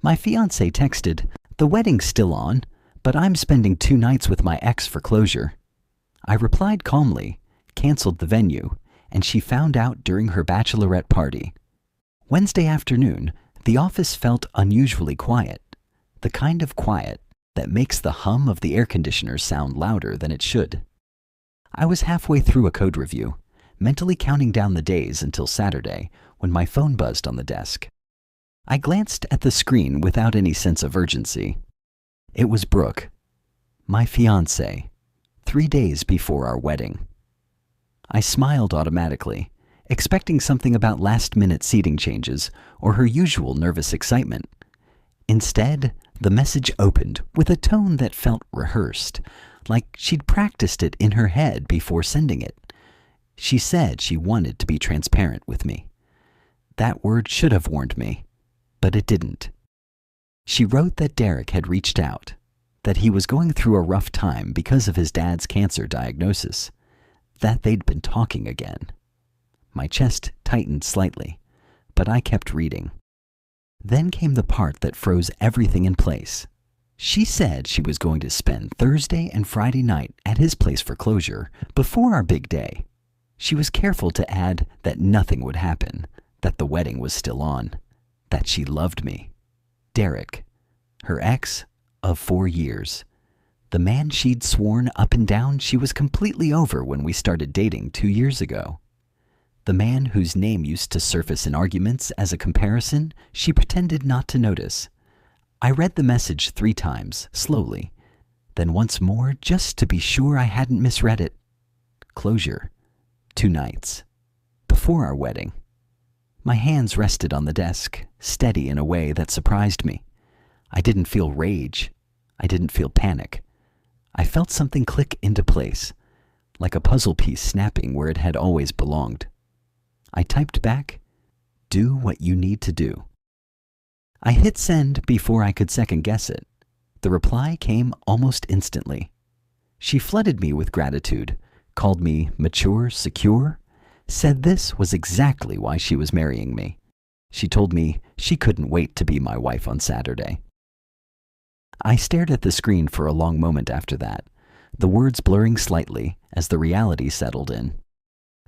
My fiancé texted, "The wedding's still on, but I'm spending 2 nights with my ex for closure." I replied calmly, canceled the venue, and she found out during her bachelorette party. Wednesday afternoon, the office felt unusually quiet, the kind of quiet that makes the hum of the air conditioner sound louder than it should. I was halfway through a code review, mentally counting down the days until Saturday when my phone buzzed on the desk. I glanced at the screen without any sense of urgency. It was Brooke, my fiancée, 3 days before our wedding. I smiled automatically, expecting something about last-minute seating changes or her usual nervous excitement. Instead, the message opened with a tone that felt rehearsed, like she'd practiced it in her head before sending it. She said she wanted to be transparent with me. That word should have warned me, but it didn't. She wrote that Derek had reached out, that he was going through a rough time because of his dad's cancer diagnosis, that they'd been talking again. My chest tightened slightly, but I kept reading. Then came the part that froze everything in place. She said she was going to spend Thursday and Friday night at his place for closure before our big day. She was careful to add that nothing would happen, that the wedding was still on, that she loved me. Derek, her ex of 4 years, the man she'd sworn up and down she was completely over when we started dating 2 years ago. The man whose name used to surface in arguments as a comparison she pretended not to notice. I read the message 3 times, slowly, then once more just to be sure I hadn't misread it. Closure. 2 nights. Before our wedding. My hands rested on the desk, steady in a way that surprised me. I didn't feel rage. I didn't feel panic. I felt something click into place, like a puzzle piece snapping where it had always belonged. I typed back, "Do what you need to do." I hit send before I could second guess it. The reply came almost instantly. She flooded me with gratitude, called me mature, secure, said this was exactly why she was marrying me. She told me she couldn't wait to be my wife on Saturday. I stared at the screen for a long moment after that, the words blurring slightly as the reality settled in.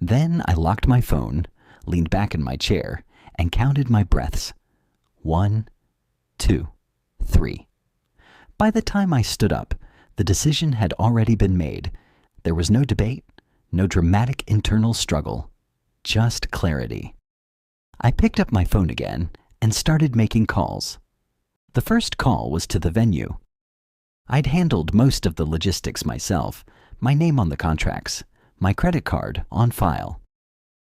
Then I locked my phone, leaned back in my chair, and counted my breaths. 1, 2, 3. By the time I stood up, the decision had already been made. There was no debate, no dramatic internal struggle, just clarity. I picked up my phone again and started making calls. The first call was to the venue. I'd handled most of the logistics myself, my name on the contracts, my credit card on file.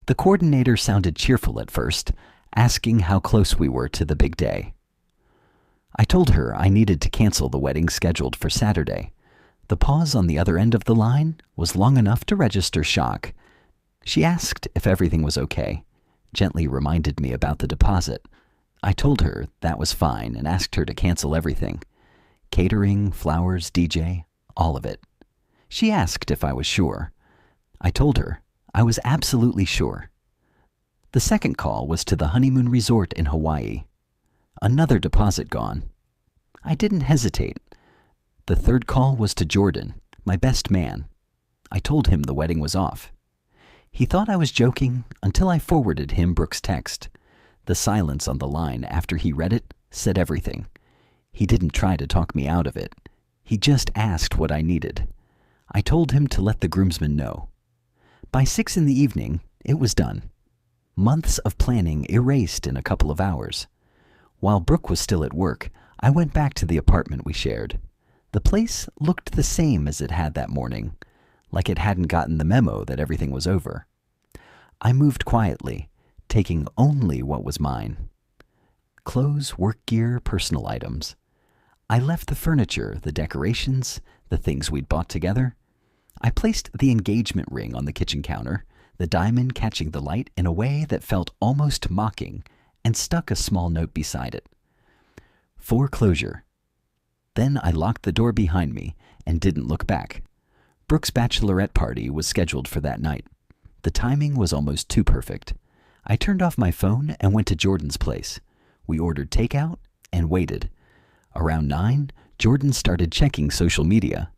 The coordinator sounded cheerful at first, asking how close we were to the big day. I told her I needed to cancel the wedding scheduled for Saturday. The pause on the other end of the line was long enough to register shock. She asked if everything was okay, gently reminded me about the deposit. I told her that was fine and asked her to cancel everything. Catering, flowers, DJ, all of it. She asked if I was sure. I told her I was absolutely sure. The second call was to the honeymoon resort in Hawaii. Another deposit gone. I didn't hesitate. The third call was to Jordan, my best man. I told him the wedding was off. He thought I was joking until I forwarded him Brooke's text. The silence on the line after he read it said everything. He didn't try to talk me out of it. He just asked what I needed. I told him to let the groomsmen know. By 6 in the evening, it was done. Months of planning erased in a couple of hours. While Brooke was still at work, I went back to the apartment we shared. The place looked the same as it had that morning, like it hadn't gotten the memo that everything was over. I moved quietly, taking only what was mine. Clothes, work gear, personal items. I left the furniture, the decorations, the things we'd bought together. I placed the engagement ring on the kitchen counter, the diamond catching the light in a way that felt almost mocking, and stuck a small note beside it. For closure. Then I locked the door behind me and didn't look back. Brooke's bachelorette party was scheduled for that night. The timing was almost too perfect. I turned off my phone and went to Jordan's place. We ordered takeout and waited. Around 9, Jordan started checking social media.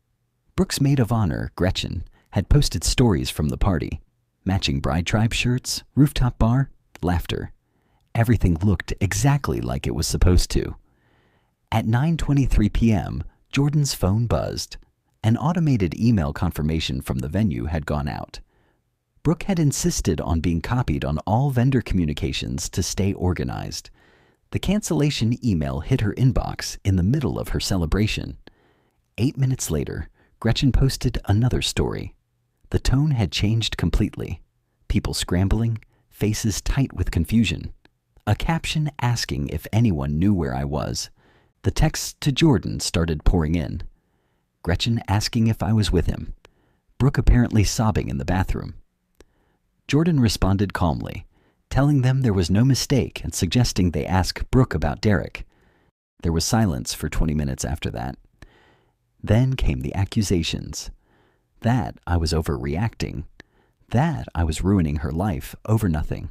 Brooke's maid of honor, Gretchen, had posted stories from the party. Matching bride tribe shirts, rooftop bar, laughter. Everything looked exactly like it was supposed to. At 9:23 p.m., Jordan's phone buzzed. An automated email confirmation from the venue had gone out. Brooke had insisted on being copied on all vendor communications to stay organized. The cancellation email hit her inbox in the middle of her celebration. 8 minutes later, Gretchen posted another story. The tone had changed completely. People scrambling, faces tight with confusion. A caption asking if anyone knew where I was. The texts to Jordan started pouring in. Gretchen asking if I was with him. Brooke apparently sobbing in the bathroom. Jordan responded calmly, telling them there was no mistake and suggesting they ask Brooke about Derek. There was silence for 20 minutes after that. Then came the accusations. That I was overreacting. That I was ruining her life over nothing.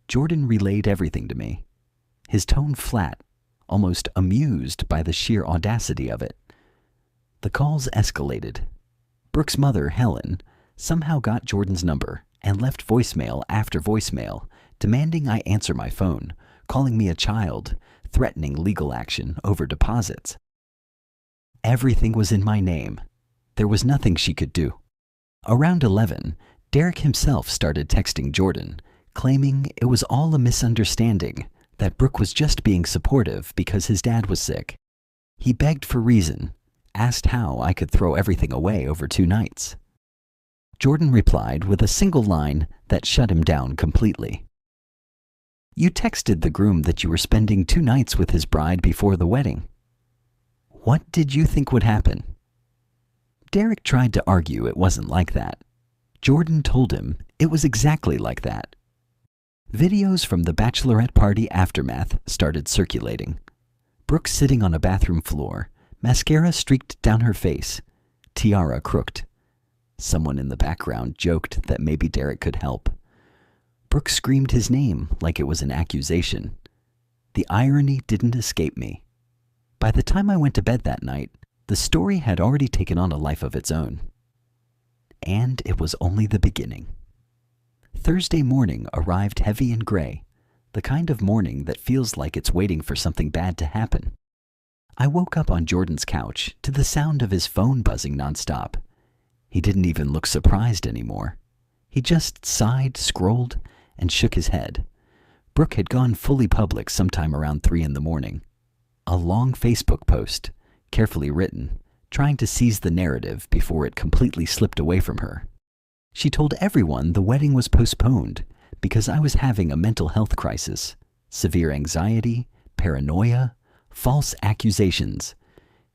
Jordan relayed everything to me. His tone flat, almost amused by the sheer audacity of it. The calls escalated. Brooke's mother, Helen, somehow got Jordan's number and left voicemail after voicemail, demanding I answer my phone, calling me a child, threatening legal action over deposits. Everything was in my name. There was nothing she could do. Around 11, Derek himself started texting Jordan, claiming it was all a misunderstanding, that Brooke was just being supportive because his dad was sick. He begged for reason, asked how I could throw everything away over 2 nights. Jordan replied with a single line that shut him down completely. You texted the groom that you were spending 2 nights with his bride before the wedding. What did you think would happen? Derek tried to argue it wasn't like that. Jordan told him it was exactly like that. Videos from the bachelorette party aftermath started circulating. Brooke sitting on a bathroom floor, mascara streaked down her face, tiara crooked. Someone in the background joked that maybe Derek could help. Brooke screamed his name like it was an accusation. The irony didn't escape me. By the time I went to bed that night, the story had already taken on a life of its own. And it was only the beginning. Thursday morning arrived heavy and gray, the kind of morning that feels like it's waiting for something bad to happen. I woke up on Jordan's couch to the sound of his phone buzzing nonstop. He didn't even look surprised anymore. He just sighed, scrolled, and shook his head. Brooke had gone fully public sometime around 3 in the morning. A long Facebook post, carefully written, trying to seize the narrative before it completely slipped away from her. She told everyone the wedding was postponed because I was having a mental health crisis, severe anxiety, paranoia, false accusations.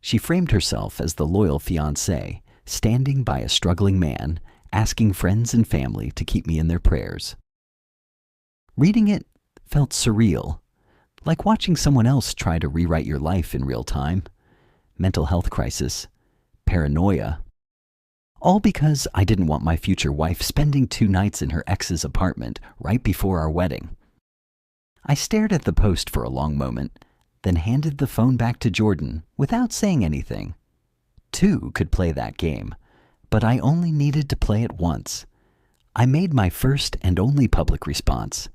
She framed herself as the loyal fiancée, standing by a struggling man, asking friends and family to keep me in their prayers. Reading it felt surreal, like watching someone else try to rewrite your life in real time. Mental health crisis, paranoia. All because I didn't want my future wife spending 2 nights in her ex's apartment right before our wedding. I stared at the post for a long moment, then handed the phone back to Jordan without saying anything. 2 could play that game, but I only needed to play it once. I made my first and only public response.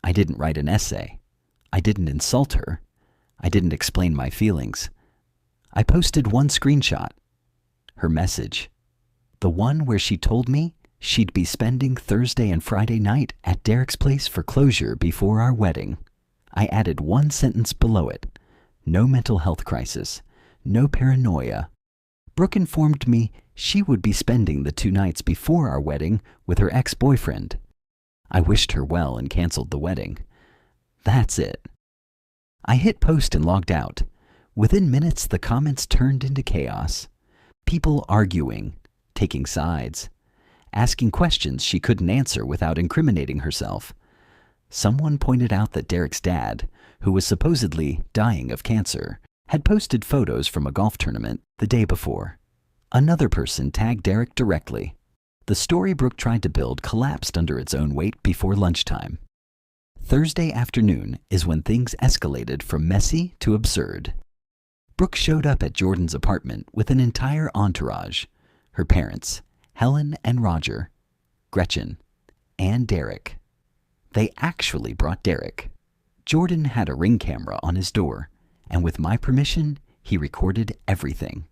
I didn't write an essay. I didn't insult her. I didn't explain my feelings. I posted one screenshot. Her message. The one where she told me she'd be spending Thursday and Friday night at Derek's place for closure before our wedding. I added one sentence below it. No mental health crisis. No paranoia. Brooke informed me she would be spending the 2 nights before our wedding with her ex-boyfriend. I wished her well and canceled the wedding. That's it. I hit post and logged out. Within minutes, the comments turned into chaos. People arguing, taking sides, asking questions she couldn't answer without incriminating herself. Someone pointed out that Derek's dad, who was supposedly dying of cancer, had posted photos from a golf tournament the day before. Another person tagged Derek directly. The story Brooke tried to build collapsed under its own weight before lunchtime. Thursday afternoon is when things escalated from messy to absurd. Brooke showed up at Jordan's apartment with an entire entourage. Her parents, Helen and Roger, Gretchen, and Derek. They actually brought Derek. Jordan had a Ring camera on his door, and with my permission, he recorded everything.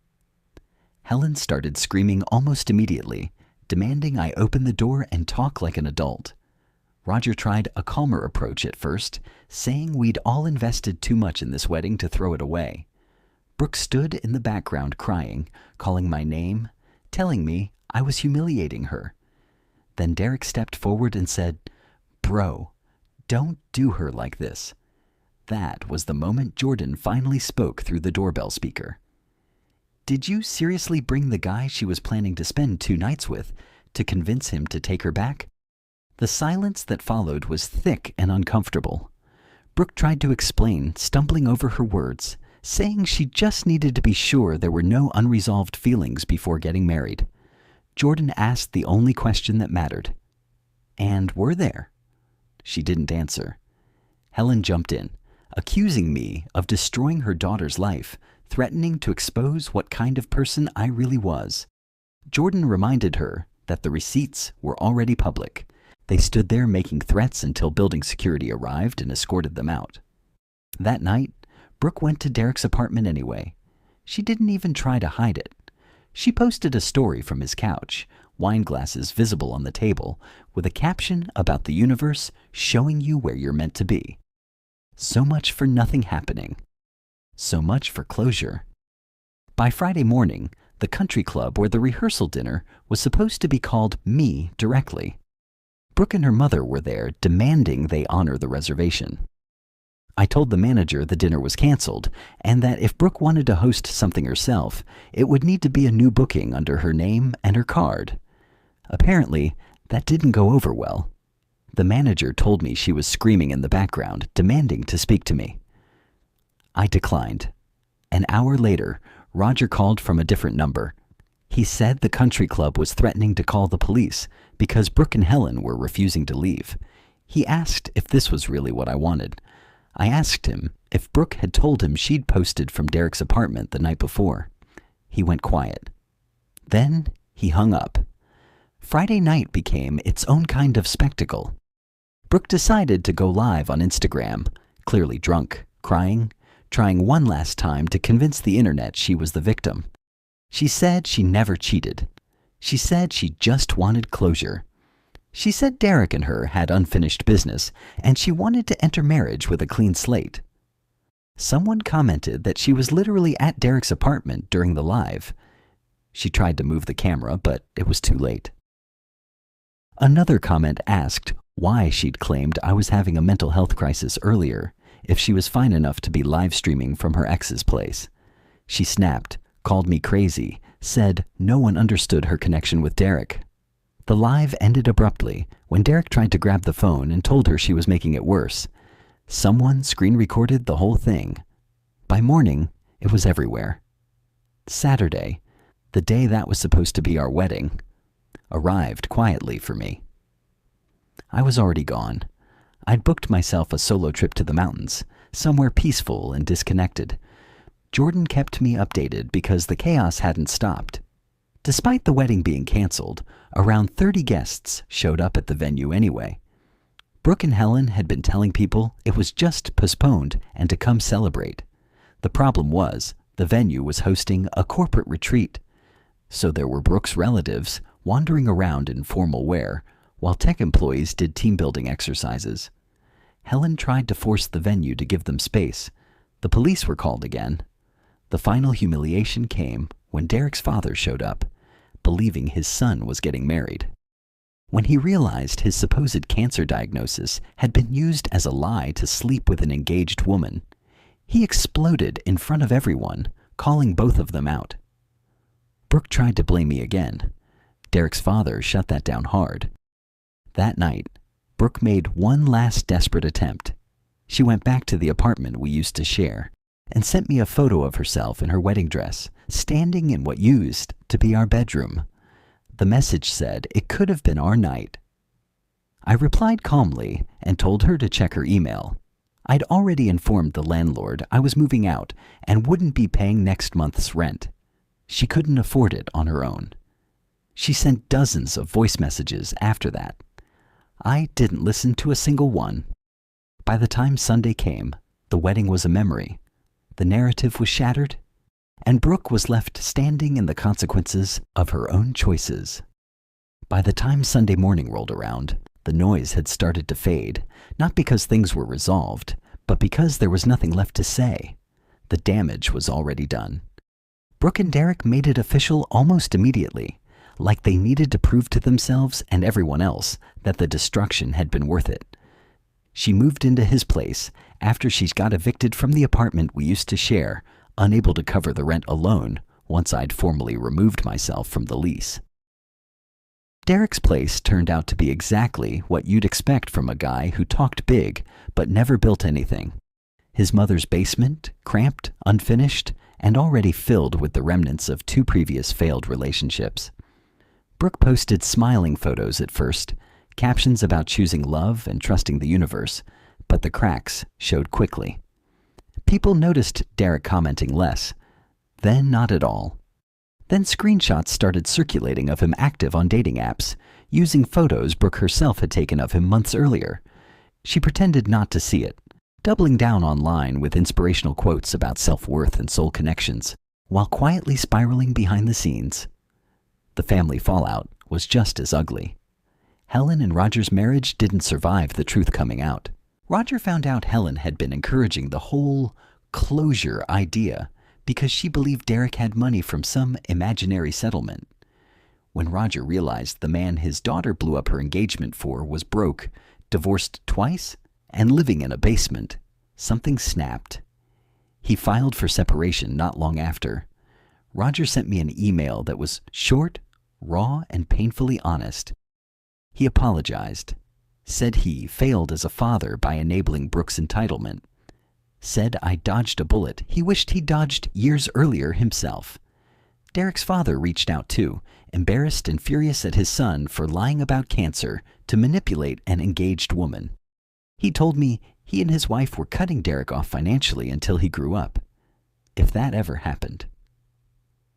Helen started screaming almost immediately, demanding I open the door and talk like an adult. Roger tried a calmer approach at first, saying we'd all invested too much in this wedding to throw it away. Brooke stood in the background crying, calling my name, telling me I was humiliating her. Then Derek stepped forward and said, "Bro, don't do her like this." That was the moment Jordan finally spoke through the doorbell speaker. "Did you seriously bring the guy she was planning to spend 2 nights with to convince him to take her back?" The silence that followed was thick and uncomfortable. Brooke tried to explain, stumbling over her words, saying she just needed to be sure there were no unresolved feelings before getting married. Jordan asked the only question that mattered. "And were there?" She didn't answer. Helen jumped in, accusing me of destroying her daughter's life, threatening to expose what kind of person I really was. Jordan reminded her that the receipts were already public. They stood there making threats until building security arrived and escorted them out. That night, Brooke went to Derek's apartment anyway. She didn't even try to hide it. She posted a story from his couch, wine glasses visible on the table, with a caption about the universe showing you where you're meant to be. So much for nothing happening. So much for closure. By Friday morning, the country club where the rehearsal dinner was supposed to be called me directly. Brooke and her mother were there, demanding they honor the reservation. I told the manager the dinner was canceled, and that if Brooke wanted to host something herself, it would need to be a new booking under her name and her card. Apparently, that didn't go over well. The manager told me she was screaming in the background, demanding to speak to me. I declined. An hour later, Roger called from a different number. He said the country club was threatening to call the police because Brooke and Helen were refusing to leave. He asked if this was really what I wanted. I asked him if Brooke had told him she'd posted from Derek's apartment the night before. He went quiet. Then he hung up. Friday night became its own kind of spectacle. Brooke decided to go live on Instagram, clearly drunk, crying, trying one last time to convince the internet she was the victim. She said she never cheated. She said she just wanted closure. She said Derek and her had unfinished business, and she wanted to enter marriage with a clean slate. Someone commented that she was literally at Derek's apartment during the live. She tried to move the camera, but it was too late. Another comment asked why she'd claimed I was having a mental health crisis earlier, if she was fine enough to be live streaming from her ex's place. She snapped, called me crazy, said no one understood her connection with Derek. The live ended abruptly when Derek tried to grab the phone and told her she was making it worse. Someone screen recorded the whole thing. By morning, it was everywhere. Saturday, the day that was supposed to be our wedding, arrived quietly for me. I was already gone. I'd booked myself a solo trip to the mountains, somewhere peaceful and disconnected. Jordan kept me updated because the chaos hadn't stopped. Despite the wedding being canceled, around 30 guests showed up at the venue anyway. Brooke and Helen had been telling people it was just postponed and to come celebrate. The problem was, the venue was hosting a corporate retreat. So there were Brooke's relatives wandering around in formal wear, while tech employees did team-building exercises. Helen tried to force the venue to give them space. The police were called again. The final humiliation came when Derek's father showed up, believing his son was getting married. When he realized his supposed cancer diagnosis had been used as a lie to sleep with an engaged woman, he exploded in front of everyone, calling both of them out. Brooke tried to blame me again. Derek's father shut that down hard. That night, Brooke made one last desperate attempt. She went back to the apartment we used to share and sent me a photo of herself in her wedding dress, standing in what used to be our bedroom. The message said it could have been our night. I replied calmly and told her to check her email. I'd already informed the landlord I was moving out and wouldn't be paying next month's rent. She couldn't afford it on her own. She sent dozens of voice messages after that. I didn't listen to a single one. By the time Sunday came, the wedding was a memory. The narrative was shattered, and Brooke was left standing in the consequences of her own choices. By the time Sunday morning rolled around, the noise had started to fade, not because things were resolved, but because there was nothing left to say. The damage was already done. Brooke and Derek made it official almost immediately, like they needed to prove to themselves and everyone else that the destruction had been worth it. She moved into his place after she got evicted from the apartment we used to share, unable to cover the rent alone once I'd formally removed myself from the lease. Derek's place turned out to be exactly what you'd expect from a guy who talked big but never built anything. His mother's basement, cramped, unfinished, and already filled with the remnants of 2 previous failed relationships. Brooke posted smiling photos at first, captions about choosing love and trusting the universe, but the cracks showed quickly. People noticed Derek commenting less, then not at all. Then screenshots started circulating of him active on dating apps, using photos Brooke herself had taken of him months earlier. She pretended not to see it, doubling down online with inspirational quotes about self-worth and soul connections, while quietly spiraling behind the scenes. The family fallout was just as ugly. Helen and Roger's marriage didn't survive the truth coming out. Roger found out Helen had been encouraging the whole closure idea because she believed Derek had money from some imaginary settlement. When Roger realized the man his daughter blew up her engagement for was broke, divorced twice, and living in a basement, something snapped. He filed for separation not long after. Roger sent me an email that was short, raw, and painfully honest. He apologized, said he failed as a father by enabling Brooke's entitlement, said I dodged a bullet he wished he dodged years earlier himself. Derek's father reached out too, embarrassed and furious at his son for lying about cancer to manipulate an engaged woman. He told me he and his wife were cutting Derek off financially until he grew up, if that ever happened.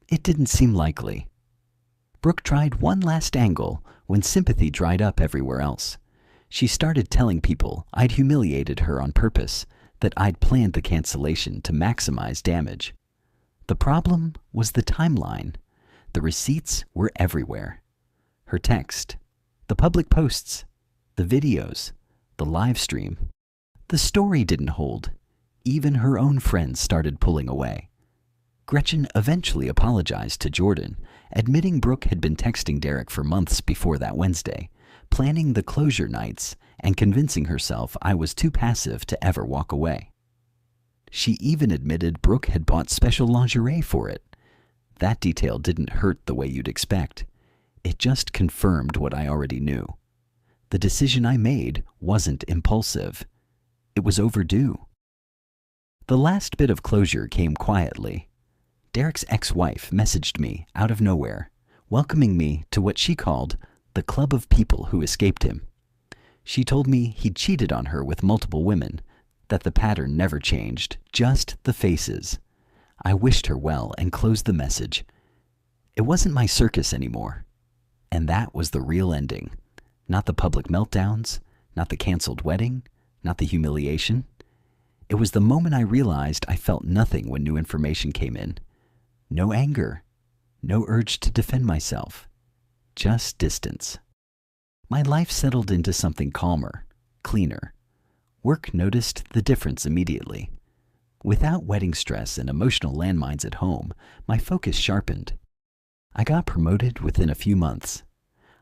It didn't seem likely. Brooke tried one last angle when sympathy dried up everywhere else. She started telling people I'd humiliated her on purpose, that I'd planned the cancellation to maximize damage. The problem was the timeline. The receipts were everywhere. Her text, the public posts, the videos, the live stream. The story didn't hold. Even her own friends started pulling away. Gretchen eventually apologized to Jordan, admitting Brooke had been texting Derek for months before that Wednesday, planning the closure nights and convincing herself I was too passive to ever walk away. She even admitted Brooke had bought special lingerie for it. That detail didn't hurt the way you'd expect. It just confirmed what I already knew. The decision I made wasn't impulsive. It was overdue. The last bit of closure came quietly. Derek's ex-wife messaged me out of nowhere, welcoming me to what she called the club of people who escaped him. She told me he'd cheated on her with multiple women, that the pattern never changed, just the faces. I wished her well and closed the message. It wasn't my circus anymore. And that was the real ending. Not the public meltdowns, not the canceled wedding, not the humiliation. It was the moment I realized I felt nothing when new information came in. No anger, no urge to defend myself, just distance. My life settled into something calmer, cleaner. Work noticed the difference immediately. Without wedding stress and emotional landmines at home, my focus sharpened. I got promoted within a few months.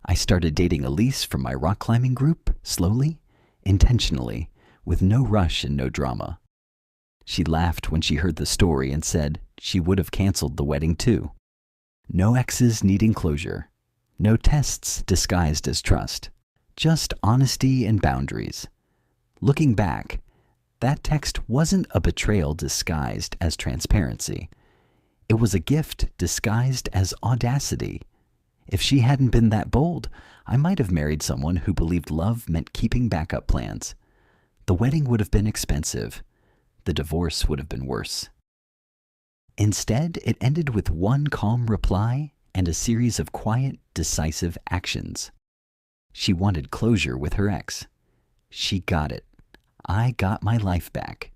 I started dating Elise from my rock climbing group, slowly, intentionally, with no rush and no drama. She laughed when she heard the story and said she would have canceled the wedding too. No exes needing closure. No tests disguised as trust. Just honesty and boundaries. Looking back, that text wasn't a betrayal disguised as transparency. It was a gift disguised as audacity. If she hadn't been that bold, I might have married someone who believed love meant keeping backup plans. The wedding would have been expensive. The divorce would have been worse. Instead, it ended with one calm reply and a series of quiet, decisive actions. She wanted closure with her ex. She got it. I got my life back.